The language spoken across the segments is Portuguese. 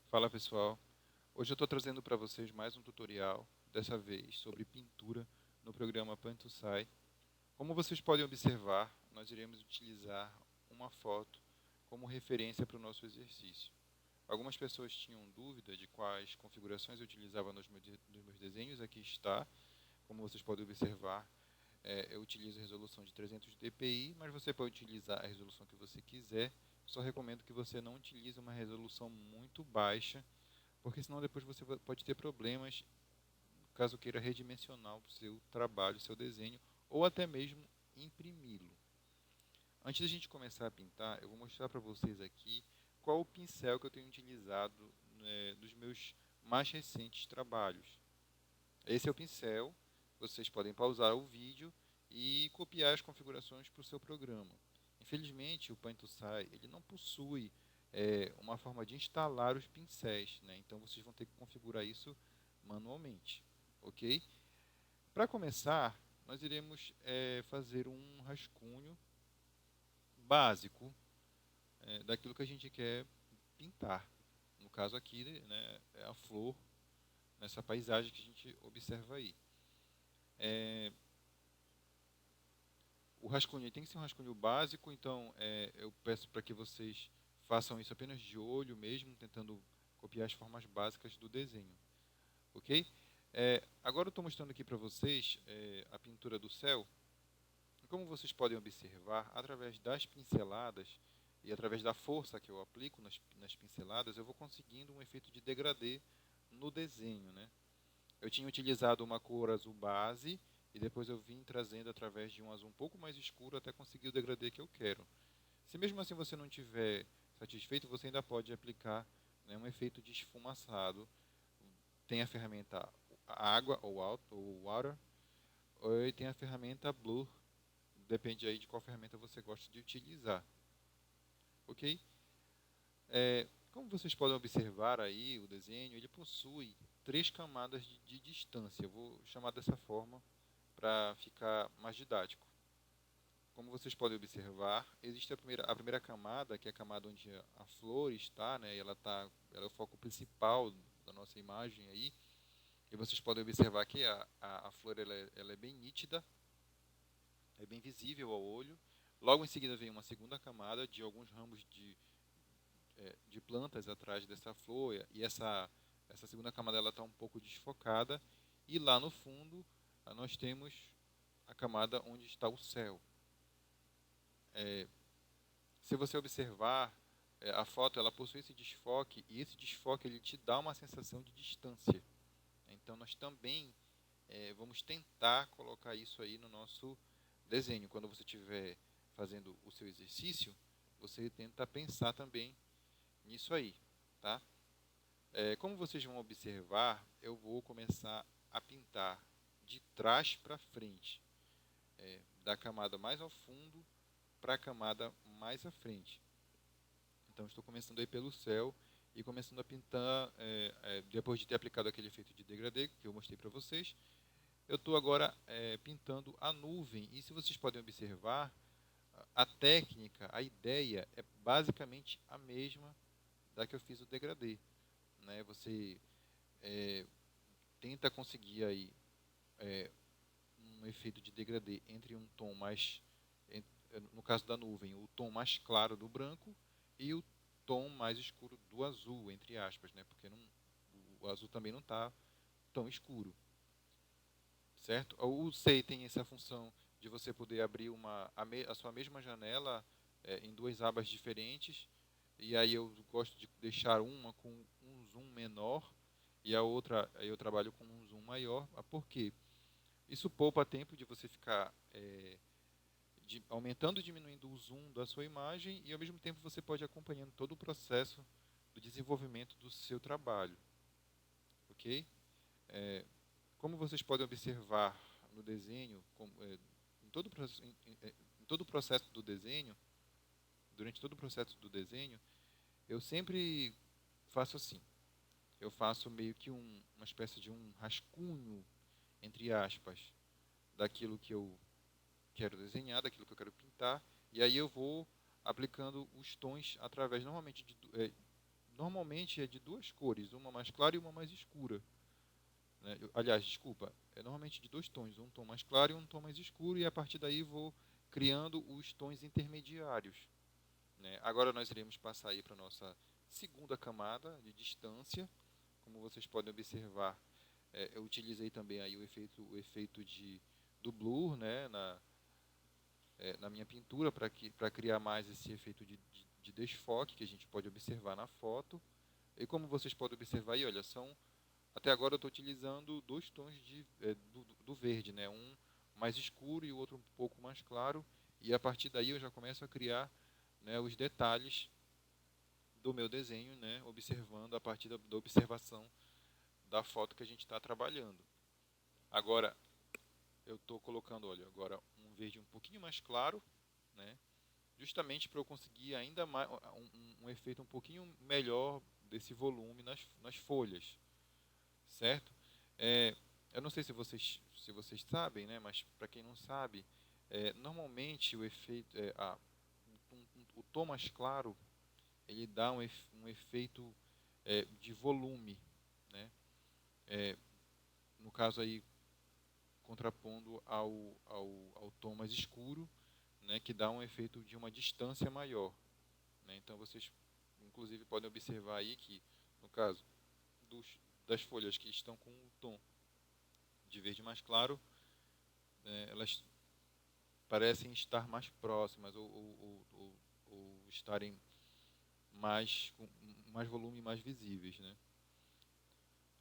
Fala pessoal, hoje eu estou trazendo para vocês mais um tutorial, dessa vez sobre pintura no programa Paint to Sai. Como vocês podem observar, nós iremos utilizar uma foto como referência para o nosso exercício. Algumas pessoas tinham dúvida de quais configurações eu utilizava nos meus desenhos, aqui está. Como vocês podem observar, eu utilizo a resolução de 300 dpi, mas você pode utilizar a resolução que você quiser. Só recomendo que você não utilize uma resolução muito baixa, porque senão depois você pode ter problemas caso queira redimensionar o seu trabalho, o seu desenho, ou até mesmo imprimi-lo. Antes da gente começar a pintar, eu vou mostrar para vocês aqui qual o pincel que eu tenho utilizado, nos meus mais recentes trabalhos. Esse é o pincel, vocês podem pausar o vídeo e copiar as configurações para o seu programa. Infelizmente, o Paint to Sai ele não possui uma forma de instalar os pincéis, né? Então vocês vão ter que configurar isso manualmente, ok? Para começar, nós iremos fazer um rascunho básico daquilo que a gente quer pintar. No caso aqui, né, é a flor nessa paisagem que a gente observa aí. O rascunho tem que ser um rascunho básico, então eu peço para que vocês façam isso apenas de olho mesmo, tentando copiar as formas básicas do desenho, ok? Agora eu estou mostrando aqui para vocês a pintura do céu. Como vocês podem observar, através das pinceladas e através da força que eu aplico nas pinceladas, eu vou conseguindo um efeito de degradê no desenho, né? Eu tinha utilizado uma cor azul base e depois eu vim trazendo através de um azul um pouco mais escuro até conseguir o degradê que eu quero. Se mesmo assim você não estiver satisfeito, você ainda pode aplicar, né, um efeito de esfumaçado. Tem a ferramenta água ou water, ou tem a ferramenta blur, depende aí de qual ferramenta você gosta de utilizar. Ok? Como vocês podem observar aí, o desenho ele possui três camadas de distância. Eu vou chamar dessa forma para ficar mais didático. Como vocês podem observar, existe a primeira camada, que é a camada onde a flor está, né? Ela é o foco principal da nossa imagem aí. E vocês podem observar que a flor ela é bem nítida, é bem visível ao olho. Logo em seguida vem uma segunda camada de alguns ramos de plantas atrás dessa flor, e essa segunda camada ela está um pouco desfocada. E lá no fundo nós temos a camada onde está o céu. Se você observar, a foto ela possui esse desfoque, e esse desfoque ele te dá uma sensação de distância. Então nós também vamos tentar colocar isso aí no nosso desenho. Quando você estiver fazendo o seu exercício, você tenta pensar também nisso aí, tá? Como vocês vão observar, eu vou começar a pintar de trás para frente, da camada mais ao fundo para a camada mais à frente. Então estou começando aí pelo céu e começando a pintar, depois de ter aplicado aquele efeito de degradê que eu mostrei para vocês, eu estou agora pintando a nuvem. E se vocês podem observar, a técnica, a ideia é basicamente a mesma da que eu fiz o degradê, né? Você tenta conseguir aí um efeito de degradê entre um tom mais, no caso da nuvem, o tom mais claro do branco e o tom mais escuro do azul, entre aspas, né? Porque o azul também não está tão escuro, certo? O Sei tem essa função de você poder abrir a sua mesma janela em duas abas diferentes, e aí eu gosto de deixar uma com um zoom menor e a outra aí eu trabalho com um zoom maior. Por quê? Isso poupa tempo de você ficar aumentando e diminuindo o zoom da sua imagem, e ao mesmo tempo você pode ir acompanhando todo o processo do desenvolvimento do seu trabalho, ok? É, Como vocês podem observar no desenho, em todo o processo do desenho, durante todo o processo do desenho, eu sempre faço assim. Eu faço meio que uma espécie de um rascunho, entre aspas, daquilo que eu quero desenhar, daquilo que eu quero pintar, e aí eu vou aplicando os tons através, normalmente, normalmente é de duas cores, uma mais clara e uma mais escura. Né? Aliás, desculpa, é normalmente de dois tons, um tom mais claro e um tom mais escuro, e a partir daí vou criando os tons intermediários. Né? Agora nós iremos passar aí para a nossa segunda camada de distância. Como vocês podem observar, eu utilizei também aí o efeito do blur, né, na minha pintura para criar mais esse efeito de desfoque que a gente pode observar na foto. E como vocês podem observar aí, olha, até agora eu estou utilizando dois tons do verde, né, um mais escuro e o outro um pouco mais claro, e a partir daí eu já começo a criar, né, os detalhes do meu desenho, né, observando a partir da observação da foto que a gente está trabalhando. Agora, eu estou colocando, olha, agora um verde um pouquinho mais claro, né, justamente para eu conseguir ainda mais um efeito um pouquinho melhor desse volume nas folhas, certo? É, eu não sei se vocês sabem, né, mas para quem não sabe, normalmente o efeito, o tom mais claro, ele dá um efeito de volume, né? É, no caso aí, contrapondo ao tom mais escuro, né, que dá um efeito de uma distância maior. Né? Então vocês, inclusive, podem observar aí que, no caso das folhas que estão com o tom de verde mais claro, né, elas parecem estar mais próximas ou estarem com mais volume e mais visíveis. Né?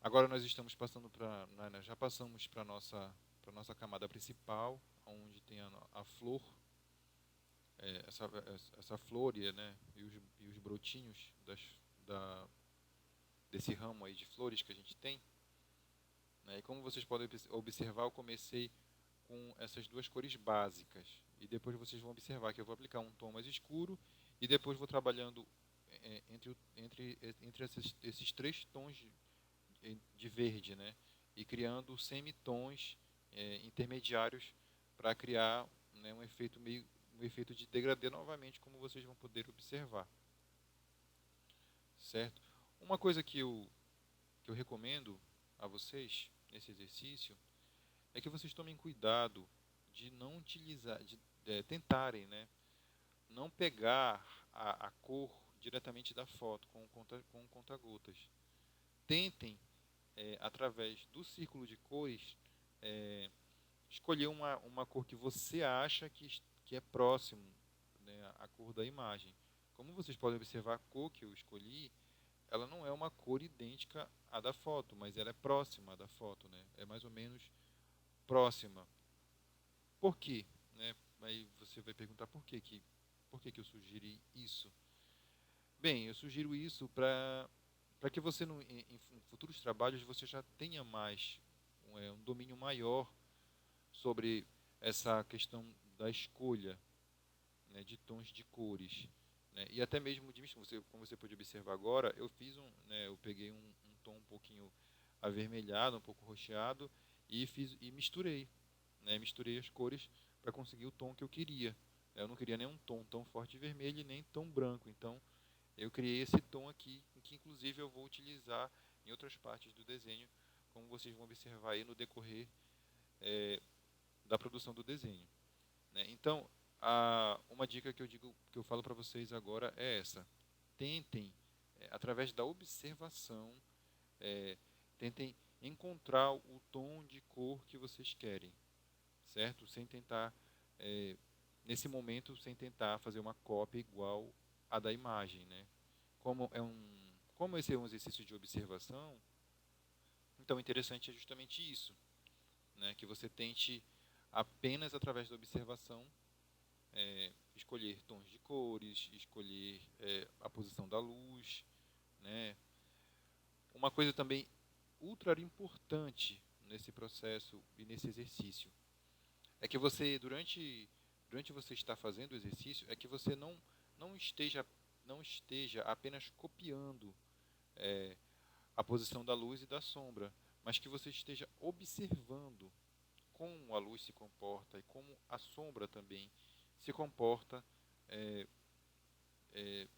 Agora nós estamos passando já passamos para a nossa camada principal, onde tem a flor, essa flor, né, e os brotinhos desse ramo aí de flores que a gente tem. Né, e como vocês podem observar, eu comecei com essas duas cores básicas. E depois vocês vão observar que eu vou aplicar um tom mais escuro e depois vou trabalhando entre esses três tons de verde, né, e criando semitons intermediários para criar, né, um efeito de degradê novamente, como vocês vão poder observar, certo? Uma coisa que eu recomendo a vocês nesse exercício é que vocês tomem cuidado de não utilizar, de tentarem, né, não pegar a cor diretamente da foto com o conta-gotas. Tentem, através do círculo de cores, é, escolher uma cor que você acha que é próximo, né, à cor da imagem. Como vocês podem observar, a cor que eu escolhi, ela não é uma cor idêntica à da foto, mas ela é próxima da foto, né? É mais ou menos próxima. Por quê? Né? Aí você vai perguntar por que eu sugeri isso. Bem, eu sugiro isso para que você, em futuros trabalhos, você já tenha mais, um domínio maior sobre essa questão da escolha, né, de tons de cores. Né, e até mesmo, como você pode observar agora, eu peguei um tom um pouquinho avermelhado, um pouco roxeado, e misturei. Né, misturei as cores para conseguir o tom que eu queria. Eu não queria nem um tom tão forte de vermelho e nem tão branco. Então, eu criei esse tom aqui, que inclusive eu vou utilizar em outras partes do desenho, como vocês vão observar aí no decorrer da produção do desenho. Né? Então, uma dica que eu falo para vocês agora é essa: tentem, através da observação, tentem encontrar o tom de cor que vocês querem, certo? Sem tentar, nesse momento, sem tentar fazer uma cópia igual à da imagem, né? Como esse é um exercício de observação, então o interessante é justamente isso, né? Que você tente apenas através da observação escolher tons de cores, escolher a posição da luz, né? Uma coisa também ultra importante nesse processo e nesse exercício é que você durante você estar fazendo o exercício é que você não esteja apenas copiando a posição da luz e da sombra, mas que você esteja observando como a luz se comporta e como a sombra também se comporta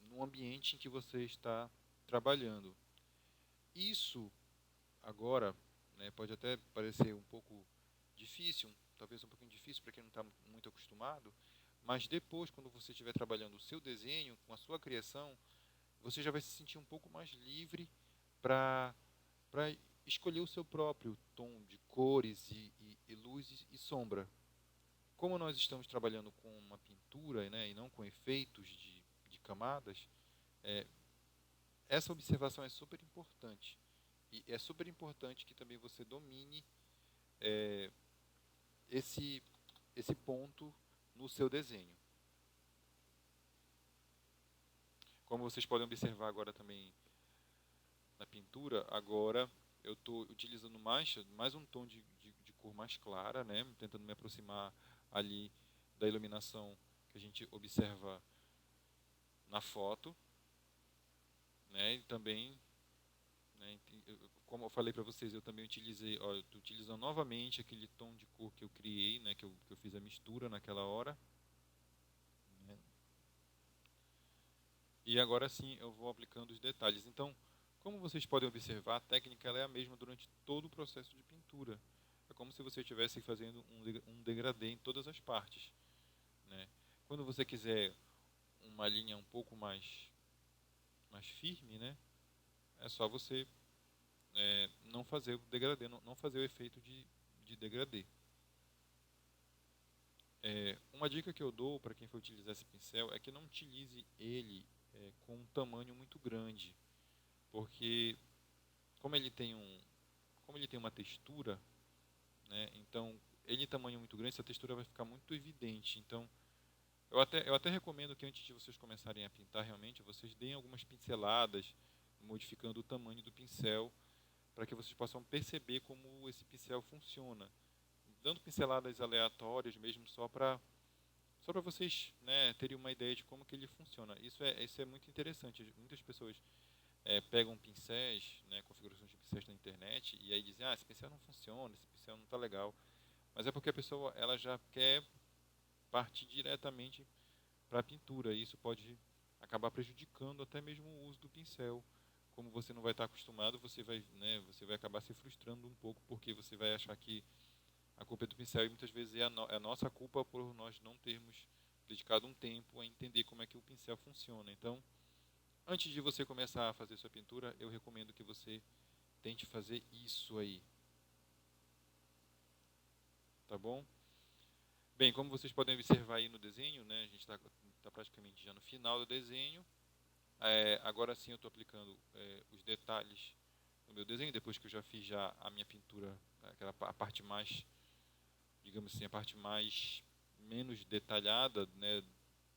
no ambiente em que você está trabalhando. Isso agora, né, pode até parecer um pouco difícil, talvez um pouquinho difícil para quem não está muito acostumado, mas depois, quando você estiver trabalhando o seu desenho, com a sua criação, você já vai se sentir um pouco mais livre para escolher o seu próprio tom de cores e luzes e sombra. Como nós estamos trabalhando com uma pintura, né, e não com efeitos de camadas, é, essa observação é super importante. E é super importante que também você domine é, esse, esse ponto no seu desenho. Como vocês podem observar agora também na pintura, agora eu estou utilizando mais um tom de cor mais clara, né, tentando me aproximar ali da iluminação que a gente observa na foto, né, e também, né, como eu falei para vocês, eu também utilizei, ó, eu estou utilizando novamente aquele tom de cor que eu criei, né, que eu fiz a mistura naquela hora, né, e agora sim eu vou aplicando os detalhes. Então, como vocês podem observar, a técnica ela é a mesma durante todo o processo de pintura. É como se você estivesse fazendo um degradê em todas as partes, né? Quando você quiser uma linha um pouco mais firme, né, é só você não fazer o degradê, não fazer o efeito de degradê. Uma dica que eu dou para quem for utilizar esse pincel é que não utilize ele com um tamanho muito grande, porque como ele tem como ele tem uma textura, né, então ele em tamanho muito grande, essa textura vai ficar muito evidente. Então, eu até recomendo que antes de vocês começarem a pintar, realmente, vocês deem algumas pinceladas, modificando o tamanho do pincel, para que vocês possam perceber como esse pincel funciona. Dando pinceladas aleatórias mesmo, só para vocês, né, terem uma ideia de como que ele funciona. Isso é muito interessante. Muitas pessoas pegam pincéis, né, configurações de pincéis na internet, e aí dizem, esse pincel não funciona, esse pincel não está legal. Mas é porque a pessoa ela já quer partir diretamente para a pintura, e isso pode acabar prejudicando até mesmo o uso do pincel. Como você não vai estar acostumado, você vai acabar se frustrando um pouco, porque você vai achar que a culpa é do pincel, e muitas vezes é a nossa culpa por nós não termos dedicado um tempo a entender como é que o pincel funciona. Então, antes de você começar a fazer sua pintura, eu recomendo que você tente fazer isso aí, tá bom? Bem, como vocês podem observar aí no desenho, né, a gente está praticamente já no final do desenho. Agora sim eu estou aplicando os detalhes no meu desenho, depois que eu já fiz já a minha pintura, a parte mais, digamos assim, a parte mais menos detalhada, né,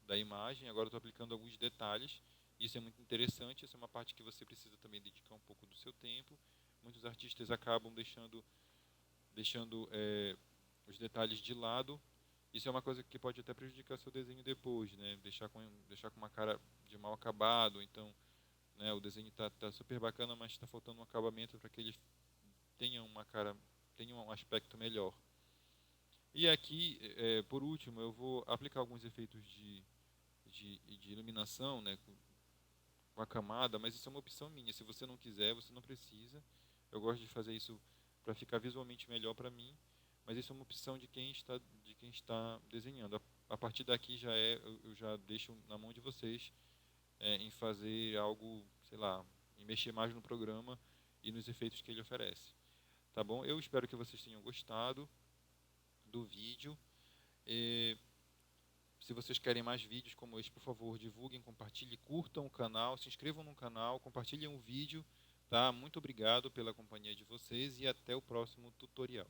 da imagem. Agora eu estou aplicando alguns detalhes. Isso é muito interessante, essa é uma parte que você precisa também dedicar um pouco do seu tempo. Muitos artistas acabam deixando os detalhes de lado. Isso é uma coisa que pode até prejudicar seu desenho depois, né? Deixar com uma cara de mal acabado. Então, né, o desenho tá super bacana, mas está faltando um acabamento para que ele tenha um aspecto melhor. E aqui, por último, eu vou aplicar alguns efeitos de iluminação, né, com a camada, mas isso é uma opção minha. Se você não quiser, você não precisa. Eu gosto de fazer isso para ficar visualmente melhor para mim, mas isso é uma opção de quem está desenhando. A partir daqui eu já deixo na mão de vocês em fazer algo, sei lá, em mexer mais no programa e nos efeitos que ele oferece. Tá bom? Eu espero que vocês tenham gostado do vídeo. E, se vocês querem mais vídeos como este, por favor, divulguem, compartilhem, curtam o canal, se inscrevam no canal, compartilhem o vídeo. Tá? Muito obrigado pela companhia de vocês e até o próximo tutorial.